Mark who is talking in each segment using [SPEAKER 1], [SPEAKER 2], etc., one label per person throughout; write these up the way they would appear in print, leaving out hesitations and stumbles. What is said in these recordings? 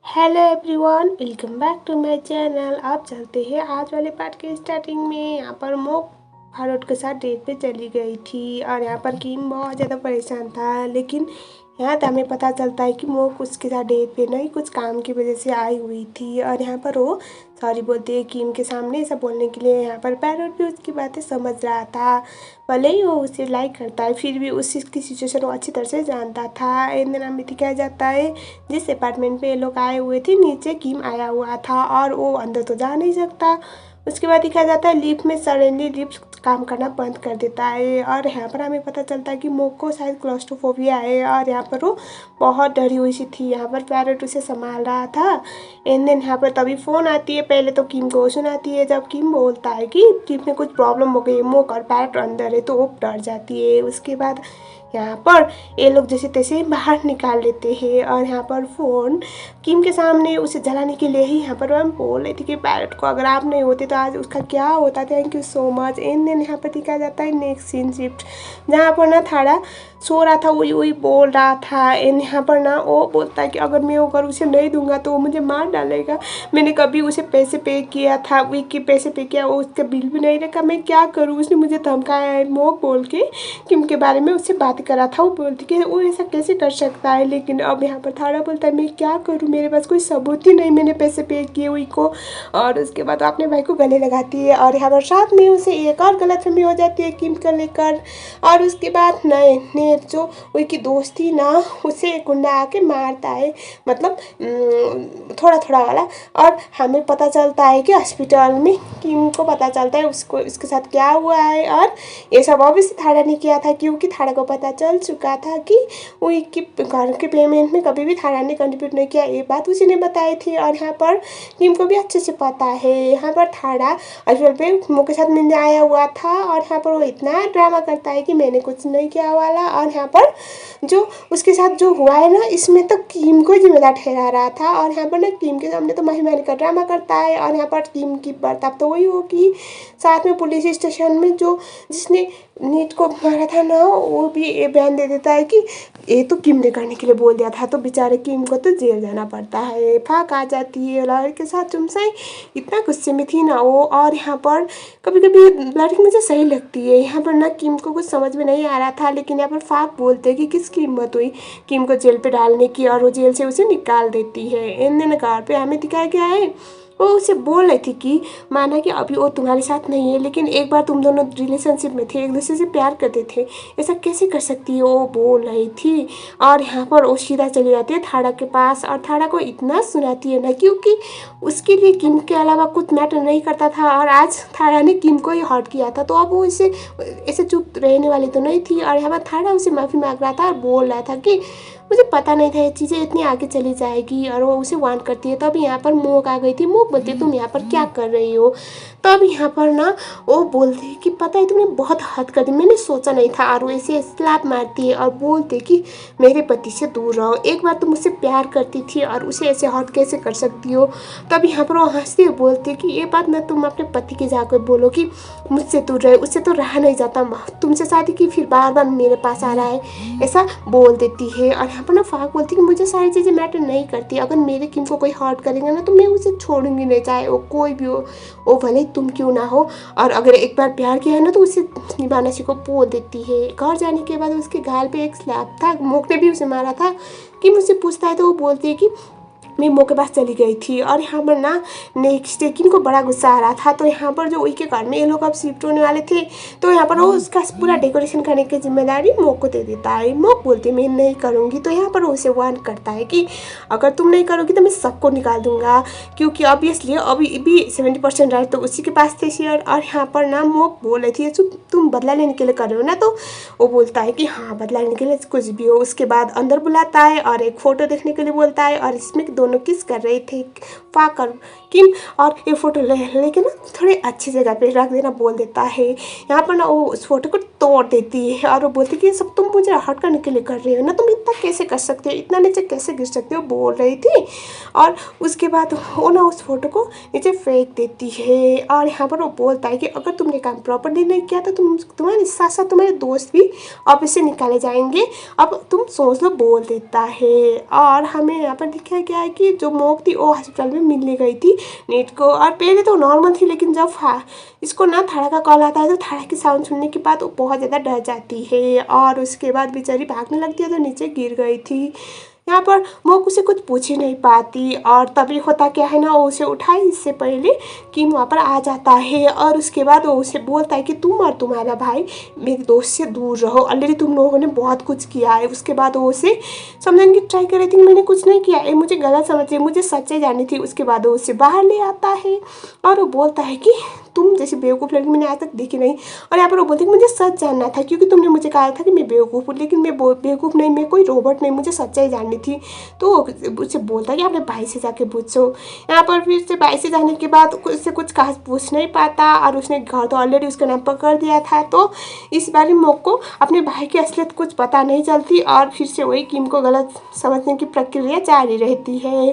[SPEAKER 1] Hello everyone, welcome back to my channel. आप चलते हैं आज वाले पार्ट के स्टार्टिंग में। यहाँ पर मोक फारूक के साथ डेट पे चली गई थी और यहाँ पर किम बहुत ज़्यादा परेशान था। लेकिन यहाँ तो हमें पता चलता है कि मोक उसके साथ डेट पे नहीं, कुछ काम की वजह से आई हुई थी। और यहाँ पर वो सॉरी बोलते हैं किम के सामने ऐसा बोलने के लिए। यहाँ पर पैरोट भी उसकी बातें समझ रहा था, भले ही वो उसे लाइक करता है फिर भी उस चीज़ की सिचुएशन वो अच्छी तरह से जानता था। इन दिनों में दिखाया जाता है जिस अपार्टमेंट पे ये लोग आए हुए थे, नीचे किम आया हुआ था और वो अंदर तो जा नहीं सकता। उसके बाद दिखाया जाता है लिफ्ट में सडनली लिफ्ट काम करना बंद कर देता है और यहाँ पर हमें पता चलता है कि मोक को शायद क्लॉस्ट्रोफोबिया है और यहाँ पर वो बहुत डरी हुई सी थी। यहाँ पर पैरेट उसे संभाल रहा था। एंड देन यहाँ पर तभी फ़ोन आती है। पहले तो किम को सुनाती है, जब किम बोलता है कि किम में कुछ प्रॉब्लम हो गई है, मोक और पैरेट अंदर है, तो वो डर जाती है। उसके बाद यहाँ पर ये लोग जैसे तैसे बाहर निकाल लेते हैं और यहाँ पर फ़ोन किम के सामने उसे जलाने के लिए ही यहाँ पर हम बोल रही थी कि पैरेट को अगर आप नहीं होते तो आज उसका क्या होता। Thank you so much. And then यहाँ पर दिखाया जाता है नेक्स्ट सीन शिफ्ट, जहाँ पर ना थाड़ा सो रहा था, वही वही बोल रहा था। एंड यहाँ पर ना वो बोलता है कि अगर मैं अगर उसे नहीं दूंगा तो वो मुझे मार डालेगा। मैंने कभी उसे पैसे पे किया था, वीक के पैसे पे किया, वो उसका बिल भी नहीं रखा, मैं क्या करूँ। उसने मुझे धमकाया है मोक बोल के किम के बारे में उससे बात करा था। वो बोलती कि वो ऐसा कैसे कर सकता है। लेकिन अब यहाँ पर थाड़ा बोलता है मैं क्या करूँ, मेरे पास कोई सबूत ही नहीं मैंने पैसे पे किए हुई को। और उसके बाद अपने भाई को गले लगाती है और यहाँ पर साथ में उसे एक और गलतफहमी हो जाती है किम को लेकर। और उसके बाद नए ने जो उनकी दोस्त थी ना, उसे गुंडा आके मारता है, मतलब थोड़ा थोड़ा वाला। और हमें पता चलता है कि हॉस्पिटल में किम को पता चलता है उसको इसके साथ क्या हुआ है। और ये सब ऑब्वियसली थाड़ा ने किया था क्योंकि थाड़ा को पता चल चुका था कि उनकी घर के पेमेंट में कभी भी थाड़ा ने कंट्रीब्यूट नहीं किया, ये बात उसी ने बताई थी। और यहाँ पर किम को भी अच्छे से पता है। यहाँ पर थाड़ा हॉस्पिटल पे मोक के साथ मिलने आया हुआ था और यहाँ पर वो इतना ड्रामा करता है कि मैंने कुछ नहीं किया वाला। और यहाँ पर जो उसके साथ जो हुआ है ना, इसमें तो किम को जिम्मेदार ठहरा रहा था। और यहाँ पर ना किम के सामने तो महिमानी का ड्रामा करता है और यहाँ पर किम की बर्ताव तो वही होगी। साथ में पुलिस स्टेशन में जो जिसने नीट को मारा था ना, वो भी ये बयान दे देता है कि ये तो किम ने करने के लिए बोल दिया था, तो बेचारे किम को तो जेल जाना पड़ता है। फाक आ जाती है लड़के के साथ। तुमसे इतना गुस्से में थी ना वो। और यहाँ पर कभी कभी लड़की मुझे सही लगती है। यहाँ पर ना किम को कुछ समझ में नहीं आ रहा था, लेकिन यहाँ पर फाक बोलते हैं कि किसकी हिम्मत हुई किम को जेल पे डालने की, और वो जेल से उसे निकाल देती है। इन दिन कार पे हमें दिखाया गया है वो उसे बोल रही थी कि माना कि अभी वो तुम्हारे साथ नहीं है, लेकिन एक बार तुम दोनों रिलेशनशिप में थे, एक दूसरे से प्यार करते थे, ऐसा कैसे कर सकती है, वो बोल रही थी। और यहाँ पर वो सीधा चली जाती है थाड़ा के पास और थाड़ा को इतना सुनाती है ना, क्योंकि उसके लिए किम के अलावा कुछ मैटर नहीं करता था। और आज थाड़ा ने किम को ही हर्ट किया था, तो अब वो इसे ऐसे चुप रहने वाली तो नहीं थी। और यहाँ पर थाड़ा उसे माफ़ी मांग रहा था और बोल रहा था कि मुझे पता नहीं था ये चीज़ें इतनी आगे चली जाएगी। और वो उसे वार्न करती है। तब यहाँ पर मोक आ गई थी। मोक बोलती है तुम यहाँ पर क्या कर रही हो। तब यहाँ पर ना वो बोलती है कि पता है तुमने बहुत हद कर दी, मैंने सोचा नहीं था। और वो ऐसे स्लैप मारती है और बोलते कि मेरे पति से दूर रहो, एक बार तुम मुझसे प्यार करती थी और उसे ऐसे हर्ट कैसे कर सकती हो। तब यहाँ पर वो हंसती हुई बोलती है कि ये बात ना तुम अपने पति के जाकर बोलो कि मुझसे दूर रहे, उससे तो रहा नहीं जाता, तुमसे शादी की फिर बार बार मेरे पास आ रहा है, ऐसा बोल देती है। और यहाँ पर ना फाक बोलती है कि मुझे सारी चीज़ें मैटर नहीं करती, अगर मेरे किम को कोई हर्ट करेगा ना तो मैं उसे छोड़ूंगी नहीं, चाहे वो कोई भी हो, वो भले तुम क्यों ना हो। और अगर एक बार प्यार किया है ना तो उसे निभाना सीखो, बोल देती है। घर जाने के बाद उसके गाल पे एक स्लैप था, मोक ने भी उसे मारा था। कि मुझसे पूछता है तो वो बोलती है कि मैं मोक के पास चली गई थी। और यहाँ पर ना नेक्स्ट डे किम को बड़ा गुस्सा आ रहा था, तो यहाँ पर जो उनके घर में ये लोग अब शिफ्ट होने वाले थे, तो यहाँ पर वो उसका पूरा डेकोरेशन करने की जिम्मेदारी मोक को दे देता है। मोक बोलती है मैं नहीं करूँगी, तो यहाँ पर वो उसे वार्न करता है कि अगर तुम नहीं करोगी तो मैं सबको निकाल दूंगा, क्योंकि ऑब्वियसली अभी भी 70% राइट तो उसी के पास थे शेयर। और यहाँ पर ना मोक बोल रही थी तुम बदला लेने के लिए कर रहे हो ना, तो वो बोलता है कि हाँ बदला लेने के लिए कुछ भी हो। उसके बाद अंदर बुलाता है और एक फ़ोटो देखने के लिए बोलता है, और इसमें दोनों किस कर रहे थे फाक और किम। और ये फोटो लेके ना थोड़ी अच्छी जगह पे रख देना बोल देता है। यहाँ पर ना वो उस फोटो को तोड़ देती है और वो बोलती है कि ये सब तुम मुझे हर्ट करने के लिए कर रहे हो ना, तुम इतना कैसे कर सकते हो, इतना नीचे कैसे गिर सकते हो, बोल रही थी। और उसके बाद वो ना उस फोटो को नीचे फेंक देती है। और यहाँ पर वो बोलता है कि अगर तुमने काम प्रॉपर्ली नहीं किया तो तुम्हारे साथ साथ तुम्हारे दोस्त भी ऑफिस से निकाले जाएंगे, अब तुम सोच लो, बोल देता है। और हमें यहाँ पर दिखाया गया है कि जो मोक थी वो हॉस्पिटल में मिलने गई थी नीट को। और पहले तो नॉर्मल थी, लेकिन जब इसको ना थाड़ा का कॉल आता है तो थाड़ा की साउंड सुनने के बाद वो बहुत ज़्यादा डर जाती है और उसके बाद बेचारी भागने लगती है तो नीचे गिर गई थी। यहाँ पर मोक उसे कुछ पूछ ही नहीं पाती और तभी होता क्या है ना, वो उसे उठाए इससे पहले किम वहाँ पर आ जाता है और उसके बाद वो उसे बोलता है कि तुम और तुम्हारा भाई मेरे दोस्त से दूर रहो, ऑलरेडी तुम लोगों ने बहुत कुछ किया है। उसके बाद वो उसे समझाने की ट्राई कर रही थी कि मैंने कुछ नहीं किया है, मुझे गलत समझे, मुझे सच्चाई जाननी थी। उसके बाद वो उसे बाहर ले आता है और वो बोलता है कि तुम जैसी बेवकूफ़ लड़की मैंने आज तक देखी नहीं। और यहाँ पर वो बोलती है कि मुझे सच जानना था क्योंकि तुमने मुझे कहा था कि मैं बेवकूफ़ हूँ, लेकिन मैं बेवकूफ़ नहीं, मैं कोई रोबोट नहीं, मुझे सच्चाई जाननी थी। तो उससे बोलता है कि अपने भाई से जाके पूछो। यहाँ पर फिर से भाई से जाने के बाद उससे कुछ खास पूछ नहीं पाता और उसने घर तो ऑलरेडी उसका नाम पर कर दिया था। तो इस बार मोक को अपने भाई की असलियत कुछ पता नहीं चलती और फिर से वही किम को गलत समझने की प्रक्रिया जारी रहती है।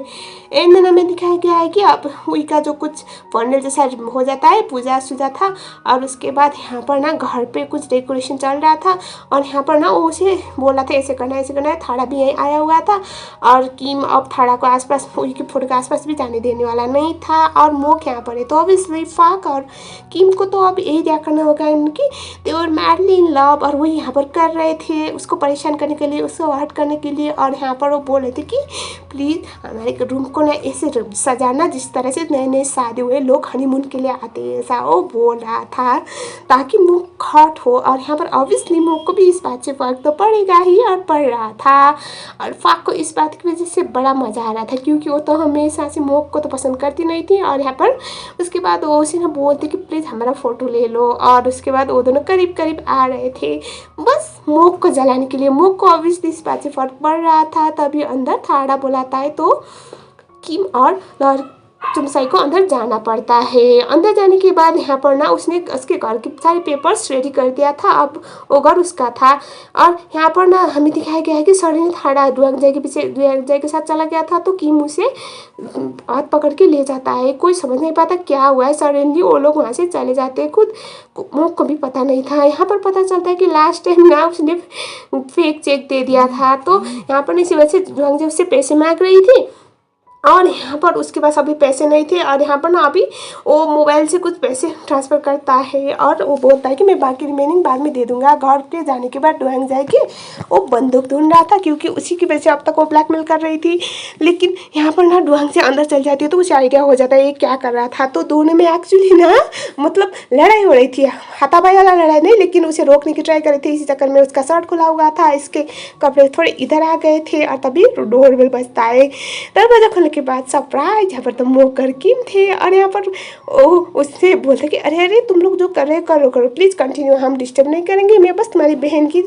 [SPEAKER 1] एंड में हमें दिखाया गया है कि अब हुई का जो कुछ फंडल जैसा हो जाता है, पूजा सूजा था और उसके बाद यहाँ पर ना घर पे कुछ डेकोरेशन चल रहा था और यहाँ पर ना वो उसे बोला था ऐसे करना है, थाड़ा भी यहीं आया हुआ था और किम अब थाड़ा को आसपास हुई की फोटो के आसपास भी जाने देने वाला नहीं था और मोक यहाँ पर है। तो ऑब्वियसली फाक और किम को तो अब यही क्या करना होगा इनकी, दे वर मैडली इन लव और वो यहाँ पर कर रहे थे उसको परेशान करने के लिए, उसको हर्ट करने के लिए। और यहाँ पर वो बोल रहे थे कि प्लीज़ हमारे रूम को ना ऐसे सजाना जिस तरह से नए नए शादी हुए लोग हनीमून के लिए आते हैं, ऐसा वो बोल रहा था ताकि मोक हर्ट हो। और यहाँ पर ऑब्वियसली मोक को भी इस बात से फ़र्क तो पड़ेगा ही और पड़ रहा था और फाक को इस बात की वजह से बड़ा मज़ा आ रहा था क्योंकि वो तो हमेशा से मोक को तो पसंद करती नहीं थी। और यहाँ पर उसके बाद वो उसे ना बोलती कि प्लीज़ हमारा फ़ोटो ले लो और उसके बाद वो दोनों करीब करीब आ रहे थे बस मोक को जलाने के लिए। मोक को ऑब्वियसली इस बात से फ़र्क पड़ रहा था, तभी अंदर थाड़ा बुलाता है तो किम और चुमसाई को अंदर जाना पड़ता है। अंदर जाने के बाद यहाँ पर ना उसने उसके घर के सारे पेपर्स रेडी कर दिया था, अब वो घर उसका था। और यहाँ पर ना हमें दिखाया गया है कि सडनली थाड़ा डुआंगजाई के पीछे डुआंगजाई के साथ चला गया था तो किम उसे हाथ पकड़ के ले जाता है। कोई समझ नहीं पाता क्या हुआ है, सडनली वो लोग वहाँ से चले जाते हैं। खुद मोक को भी पता नहीं था। यहाँ पर पता चलता है कि लास्ट टाइम ना उसने फेक चेक दे दिया था तो यहाँ पर इसी वजह से डुआंगजाई उससे पैसे मांग रही थी और यहाँ पर उसके पास अभी पैसे नहीं थे। और यहाँ पर ना अभी वो मोबाइल से कुछ पैसे ट्रांसफ़र करता है और वो बोलता है कि मैं बाकी रिमेनिंग बाद में दे दूँगा। घर पे जाने के बाद डुआंग जाएगी वो बंदूक ढूंढ रहा था क्योंकि उसी की वजह से अब तक वो ब्लैकमेल कर रही थी। लेकिन यहाँ पर ना डुआंग से अंदर चल जाती है तो उसे आइडिया हो जाता है ये क्या कर रहा था। तो दोनों में एक्चुअली ना मतलब लड़ाई हो रही थी, हाथापाई वाला लड़ाई नहीं, लेकिन उसे रोकने की ट्राई कर रही थी। इसी चक्कर में उसका शर्ट खुला हुआ था, इसके कपड़े थोड़े इधर आ गए थे और तभी डोरबेल बजता है। दरवाजा के बाद सरप्राइज यहाँ पर तो मोक और किम थे और यहाँ पर ओ उससे बोलते कि अरे अरे तुम लोग जो कर रहे हो करो प्लीज़ कंटिन्यू, हम डिस्टर्ब नहीं करेंगे, मैं बस तुम्हारी बहन की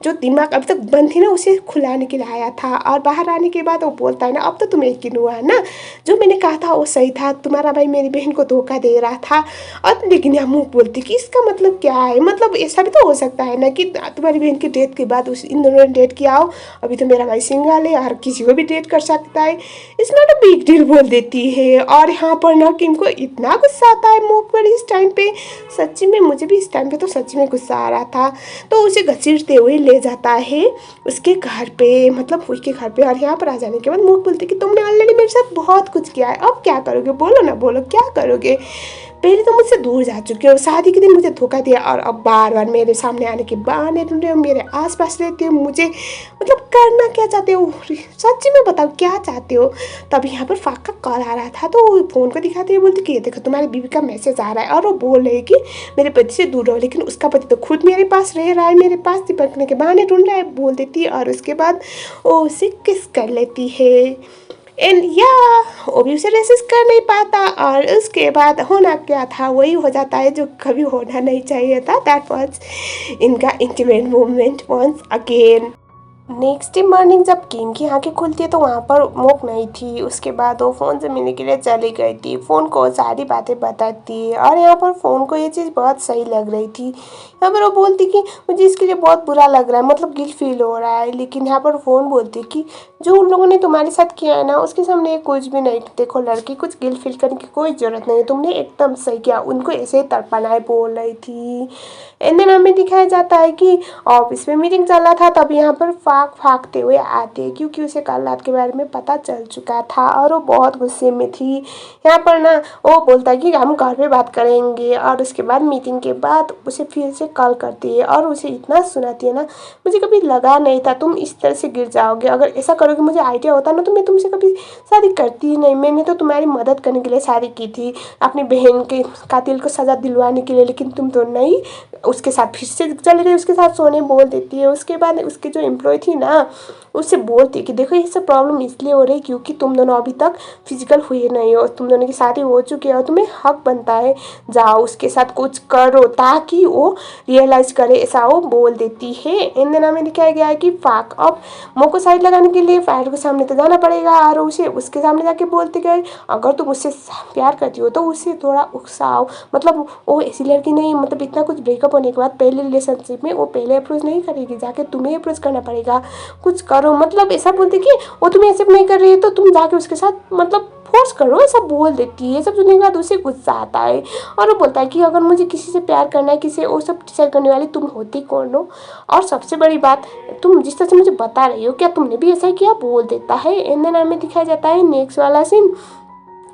[SPEAKER 1] जो दिमाग अभी तक बंद थी ना उसे खुलाने के लिए आया था। और बाहर आने के बाद वो बोलता है ना अब तो तुम्हें यकीन हुआ ना, जो मैंने कहा था वो सही था, तुम्हारा भाई मेरी बहन को धोखा दे रहा था। और लेकिन यहाँ मुँह बोलती कि इसका मतलब क्या है, मतलब ऐसा भी तो हो सकता है ना कि तुम्हारी बहन की डेट के बाद इन दोनों ने डेट किया हो, अभी तो मेरा भाई सिंगल है और किसी को भी डेट कर सकता है, it's not a big deal बोल देती है। और यहाँ पर ना किम को इतना गुस्सा आता है मोक पर इस टाइम पे, सच्ची में मुझे भी इस टाइम पे तो सच्ची में गुस्सा आ रहा था। तो उसे घसीटते हुए ले जाता है उसके घर पे, मतलब उसके घर पे। और यहाँ पर आ जाने के बाद मोक बोलती कि तुमने ऑलरेडी मेरे साथ बहुत कुछ किया है, अब क्या करोगे, बोलो ना, बोलो क्या करोगे। पहले तो मुझसे दूर जा चुके हो, शादी के दिन मुझे धोखा दिया और अब बार बार मेरे सामने आने के बहाने ढूंढ रहे हो, मेरे आसपास रहते हो, मुझे मतलब करना क्या चाहते हो, सच्ची में बताओ क्या चाहते हो। तब यहाँ पर फाक का कॉल आ रहा था तो फ़ोन को दिखाते हुए बोलती कि ये देखो तुम्हारी बीवी का मैसेज आ रहा है और वो बोल रही है कि मेरे पति से दूर रहो, लेकिन उसका पति तो खुद मेरे पास रह रहा है, मेरे पास चिपकने के बहाने ढूंढ रहा है, बोल देती है। और उसके बाद वो उसे किस कर लेती है एंड या वो भी उसे रेसिस्ट कर नहीं पाता। और उसके बाद होना क्या था वही हो जाता है जो कभी होना नहीं चाहिए था। दैट वाज इनका intimate movement once again. Next day morning जब किम की आँखें खुलती है तो वहाँ पर मोक नहीं थी। उसके बाद वो फ़ोन से मिलने के लिए चली गई थी, फ़ोन को सारी बातें बताती है और यहाँ पर फ़ोन को ये चीज़ बहुत सही लग रही थी। यहाँ पर वो बोलती कि मुझे इसके लिए बहुत बुरा लग रहा है, मतलब गिल्ट फील हो रहा है। लेकिन यहाँ पर फ़ोन बोलती कि जो उन लोगों ने तुम्हारे साथ किया है ना उसके सामने कुछ भी नहीं, देखो लड़की कुछ गिल्ट फील करने की कोई ज़रूरत नहीं है, तुमने एकदम सही किया, उनको ऐसे ही तड़पाना है बोल रही थी। एंड देन हमें दिखाया जाता है कि ऑफिस में मीटिंग चल रहा था, तब यहाँ पर भागते हुए आते क्योंकि उसे कल रात के बारे में पता चल चुका था और वो बहुत गुस्से में थी। यहाँ पर ना वो बोलता है कि हम घर पे बात करेंगे और उसके बाद मीटिंग के बाद उसे फिर से कॉल करती है और उसे इतना सुनाती है ना, मुझे कभी लगा नहीं था तुम इस तरह से गिर जाओगे, अगर ऐसा करोगे मुझे आइडिया होता ना तो मैं तुमसे कभी शादी करती ही नहीं, मैंने तो तुम्हारी मदद करने के लिए शादी की थी अपनी बहन के कातिल को सज़ा दिलवाने के लिए, लेकिन तुम तो नहीं, उसके साथ फिर से चले गए, उसके साथ सोने बोल देती है। उसके बाद उसकी जो एम्प्लॉय थी ना उससे बोलती है कि देखो ये सब प्रॉब्लम इसलिए हो रही है क्योंकि तुम दोनों अभी तक फिजिकल हुए नहीं हो, तुम दोनों की शादी हो चुकी है और तुम्हें हक बनता है जाओ उसके साथ कुछ करो ताकि वो रियलाइज़ करे, ऐसा वो बोल देती है। इन दिनों में दिखाया गया है कि फाक अब मुँह को साइड लगाने के लिए फायर के सामने तो जाना पड़ेगा और उसे उसके सामने जाके बोलते गए अगर तुम उससे प्यार करती हो तो उससे थोड़ा उकसाओ, मतलब वो ऐसी लड़की नहीं, मतलब इतना कुछ ब्रेकअप होने के बाद पहले रिलेशनशिप में वो पहले अप्रोच नहीं करेगी, जाके तुम्हें अप्रोच करना पड़ेगा, कुछ करो, मतलब ऐसा बोलते कि वो तुम्हें एक्सेप्ट नहीं कर रही है तो तुम जाके उसके साथ मतलब फोर्स करो, ऐसा बोल देती है। सब सुनने के बाद उसे गुस्सा आता है और वो बोलता है कि अगर मुझे किसी से प्यार करना है, किसी वो सब डिसाइड करने वाली तुम होती कौन हो, और सबसे बड़ी बात तुम जिस तरह से मुझे बता रही हो क्या तुमने भी ऐसा ही किया, बोल देता है। एंड देन हमें दिखाया जाता है नेक्स्ट वाला सीन,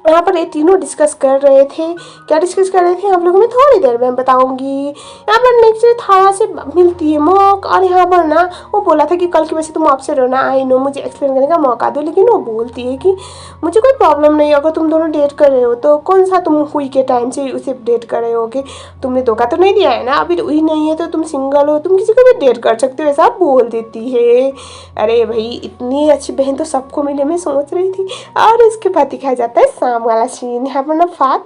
[SPEAKER 1] यहाँ पर ये तीनों डिस्कस कर रहे थे, क्या डिस्कस कर रहे थे आप लोगों में थोड़ी देर में बताऊंगी। यहाँ पर नेक्स्ट थारा से मिलती है मॉक और यहाँ पर ना वो बोला था कि कल की वजह से तुम अपसेट हो ना, आई नो मुझे एक्सप्लेन करने का मौका दो, लेकिन वो बोलती है कि मुझे कोई प्रॉब्लम नहीं, अगर तुम दोनों डेट कर रहे हो तो कौन सा तुम हुई के टाइम से उसे डेट कर रहे हो, कि तुमने धोखा तो नहीं दिया है ना, अभी हुई नहीं है तो तुम सिंगल हो, तुम किसी को भी डेट कर सकते हो, ऐसा बोल देती है। अरे भाई इतनी अच्छी बहन तो सबको मिले, मैं सोच रही थी। और इसके बाद दिखाया जाता है शाम वाला सीन, यहाँ पर ना फाक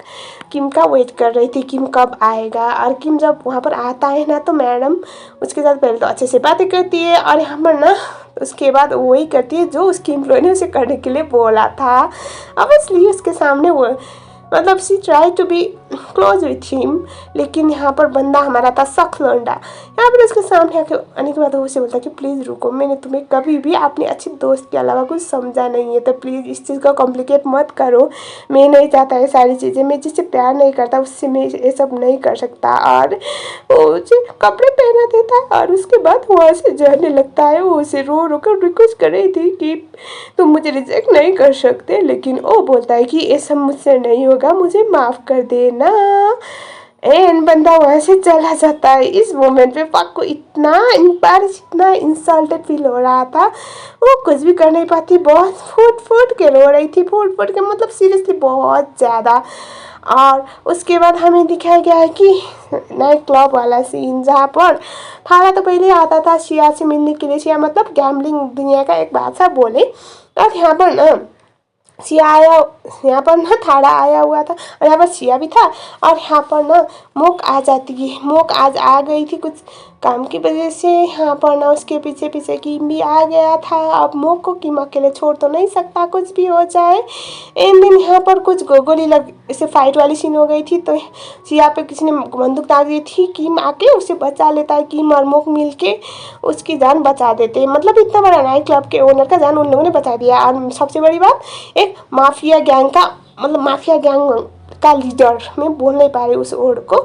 [SPEAKER 1] किम का वेट कर रही थी किम कब आएगा, और किम जब वहाँ पर आता है ना तो मैडम उसके साथ पहले तो अच्छे से बातें करती है और यहाँ पर ना उसके बाद वही करती है जो उसकी एम्प्लॉय ने उसे करने के लिए बोला था। अब इसलिए उसके सामने वो मतलब सी try to be close with him, लेकिन यहाँ पर बंदा हमारा था सख्त लौंडा। यहाँ पर उसके सामने आने के बाद वो उसे बोलता कि प्लीज़ रुको, मैंने तुम्हें कभी भी अपने अच्छे दोस्त के अलावा कुछ समझा नहीं है, तो प्लीज़ इस चीज़ को कॉम्प्लिकेट मत करो, मैं नहीं चाहता ये सारी चीज़ें, मैं जिससे प्यार नहीं करता उससे मैं ये सब नहीं कर सकता। और वो उसे कपड़े पहना देता है और उसके बाद वहाँ से जाने लगता है। वो उसे रो रो कर रिक्वेस्ट कर रही थी कि तुम मुझे रिजेक्ट नहीं कर सकते, लेकिन वो बोलता है कि ये सब मुझसे नहीं होगा, मुझे माफ़ कर देना। एंड बंदा वहाँ से चला जाता है। इस मोमेंट पे पाक को इतना इतना इंसल्टेड फील हो रहा था, वो कुछ भी कर नहीं पाती, बहुत फूट फूट के रो रही थी, फूट फूट के मतलब सीरियसली बहुत ज़्यादा। और उसके बाद हमें दिखाया गया है कि नाइट क्लब वाला सीन, जहाँ पर थारा तो पहले आता था शिया से मिलने के लिए, शिया मतलब गैम्बलिंग दुनिया का एक बादशाह बोले, और यहाँ पर ना सिया आया, यहाँ पर ना थाड़ा आया हुआ था और यहाँ पर सिया भी था, और यहाँ पर ना मोक आ जाती है, मोक आज आ गई थी कुछ काम की वजह से, यहाँ पर ना उसके पीछे पीछे किम भी आ गया था। अब मोक को किम अकेले छोड़ तो नहीं सकता, कुछ भी हो जाए। इन दिन यहाँ पर कुछ गोली लग इसे फाइट वाली सीन हो गई थी, तो सिया पे किसी ने बंदूक दाग दी थी, किम आके उसे बचा लेता है, किम और मोक मिल के उसकी जान बचा देते हैं। मतलब इतना बड़ा नाइट क्लब के ओनर का जान उन लोगों ने बचा दिया। और सबसे बड़ी बात, एक माफिया गैंग का मतलब माफिया गैंग का लीडर, मैं बोल नहीं पा रही उस वर्ड को,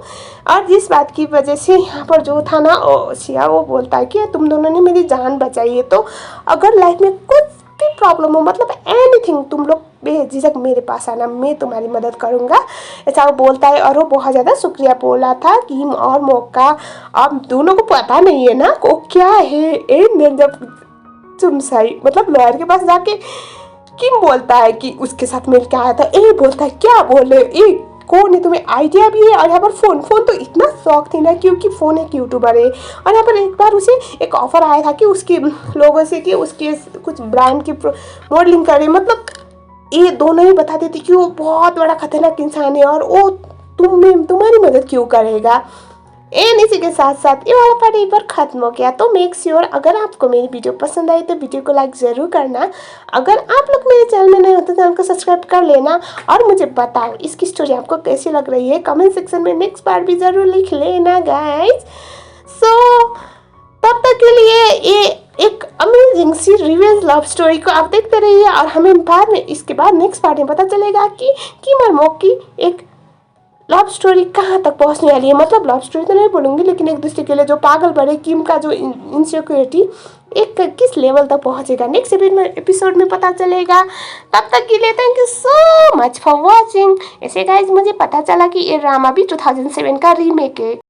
[SPEAKER 1] और जिस बात की वजह से यहाँ पर जो था ना सिया वो बोलता है कि तुम दोनों ने मेरी जान बचाई है, तो अगर लाइफ में कुछ भी प्रॉब्लम हो, मतलब एनीथिंग, तुम लोग बेझिझक मेरे पास आना, मैं तुम्हारी मदद करूँगा, ऐसा वो बोलता है। और वो बहुत ज़्यादा शुक्रिया बोला था किम और मोक का। अब दोनों को पता नहीं है ना को क्या है। जब सुनसाई मतलब लॉयर के पास जाके किम बोलता है कि उसके साथ मिल के आया था, ए बोलता है क्या बोले, ए कौन है, तुम्हें आइडिया भी है। और यहाँ पर फोन तो इतना शौक थी ना क्योंकि फ़ोन एक यूट्यूबर है, और यहाँ पर एक बार उसे एक ऑफर आया था कि उसके लोगों से कि उसके कुछ ब्रांड की मॉडलिंग करे, मतलब ये दोनों ही बता देती कि वो बहुत बड़ा खतरनाक इंसान है और वो तुम्हारी मदद क्यों करेगा। एंड इसी के साथ साथ ये वाला पार्ट एक बार खत्म हो गया। तो मेक श्योर अगर आपको मेरी वीडियो पसंद आई तो वीडियो को लाइक ज़रूर करना। अगर आप लोग मेरे चैनल में नए हो तो चैनल को सब्सक्राइब कर लेना, और मुझे बताओ इसकी स्टोरी आपको कैसी लग रही है, कमेंट सेक्शन में नेक्स्ट पार्ट भी ज़रूर लिख लेना गाइज। सो तब तक के लिए ये एक अमेजिंग सी रिवेंज लव स्टोरी को आप देखते रहिए, और हमें बाद में इसके बाद नेक्स्ट पार्ट में पता चलेगा कि किम और मोक की एक लव स्टोरी कहाँ तक पहुँचने वाली है, मतलब लव स्टोरी तो नहीं बोलूँगी, लेकिन एक दूसरे के लिए जो पागल बड़े किम का जो इनसिक्योरिटी एक किस लेवल तक पहुँचेगा नेक्स्ट एपिसोड में पता चलेगा। तब तक के लिए thank you so much for watching. ऐसे गाइज मुझे पता चला कि ये ड्रामा भी 2007 का रीमेक है।